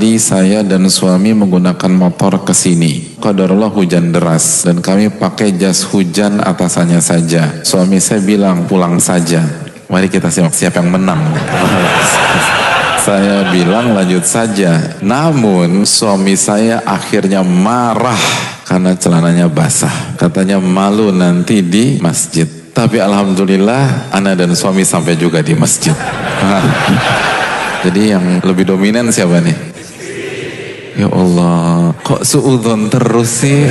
tadi saya dan suami menggunakan motor ke sini. Qadarullah hujan deras dan kami pakai jas hujan atasannya saja. Suami saya bilang pulang saja. Mari kita simak siapa yang menang. Saya bilang lanjut saja. Namun suami saya akhirnya marah karena celananya basah. Katanya malu nanti di masjid. Tapi alhamdulillah ana dan suami sampai juga di masjid. Jadi yang lebih dominan siapa nih? Ya Allah, kok suudzon terus sih?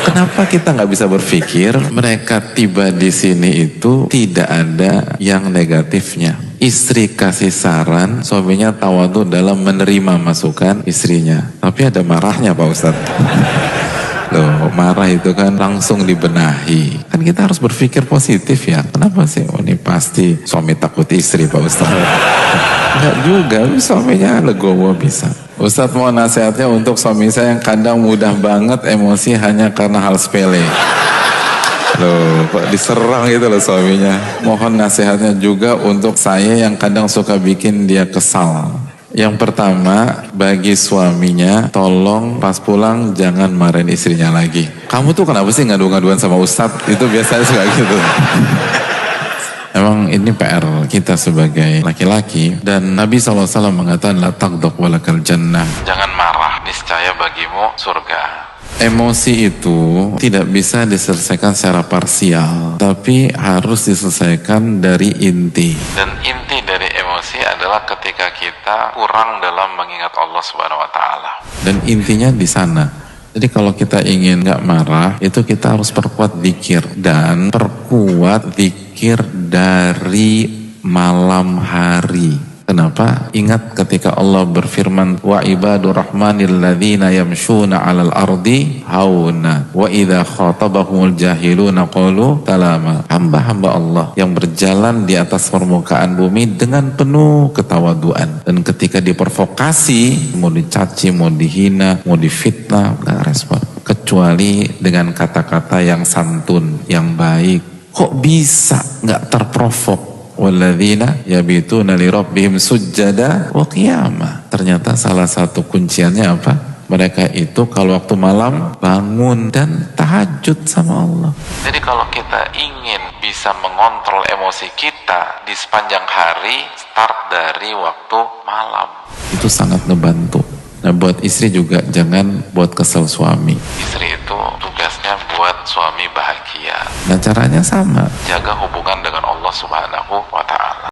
Kenapa kita nggak bisa berpikir mereka tiba di sini itu tidak ada yang negatifnya? Istri kasih saran, suaminya tawadhu dalam menerima masukan istrinya. Tapi ada marahnya Pak Ustadz. Loh, marah itu kan langsung dibenahi. Kan kita harus berpikir positif ya. Kenapa sih? Oh, ini pasti suami takut istri Pak Ustadz. Enggak juga, suaminya legowo bisa. Ustadz mau nasihatnya untuk suami saya yang kadang mudah banget emosi hanya karena hal sepele. Loh, kok diserang gitu loh suaminya. Mohon nasihatnya juga untuk saya yang kadang suka bikin dia kesal. Yang pertama, bagi suaminya, tolong pas pulang jangan marahin istrinya lagi. Kamu tuh kenapa sih ngadu-ngaduan sama Ustadz? Itu biasanya suka gitu. Emang ini PR kita sebagai laki-laki. Dan Nabi SAW mengatakan, la taghdab walakal jannah. Jangan marah, niscaya bagimu surga. Emosi itu tidak bisa diselesaikan secara parsial, tapi harus diselesaikan dari inti. Dan inti dari emosi adalah ketika kita kurang dalam mengingat Allah Subhanahu wa taala. Dan intinya di sana. Jadi kalau kita ingin nggak marah, itu kita harus perkuat zikir dan perkuat zikir dari malam hari. Kenapa? Ingat ketika Allah berfirman, wa ibadur rahmanil ladzina yamshuna 'alal ardi hauna wa idza khatabahumul jahiluna qalu salama. Hamba-hamba Allah yang berjalan di atas permukaan bumi dengan penuh ketawaduan, dan ketika diprovokasi, mau dicaci, mau dihina, mau difitnah, enggak respon kecuali dengan kata-kata yang santun, yang baik. Kok bisa enggak terprovok? Walladzina yabituna li rabbihim sujjada wa qiyama. Ternyata salah satu kunciannya apa? Mereka itu kalau waktu malam bangun dan tahajud sama Allah. Jadi kalau kita ingin bisa mengontrol emosi kita di sepanjang hari, start dari waktu malam. Itu sangat ngebantu. Nah, buat istri juga jangan buat kesel suami. Istri itu tugasnya buat suami bahagia. Nah, caranya sama. Jaga hubungan dengan Allah Subhanahu wa ta'ala.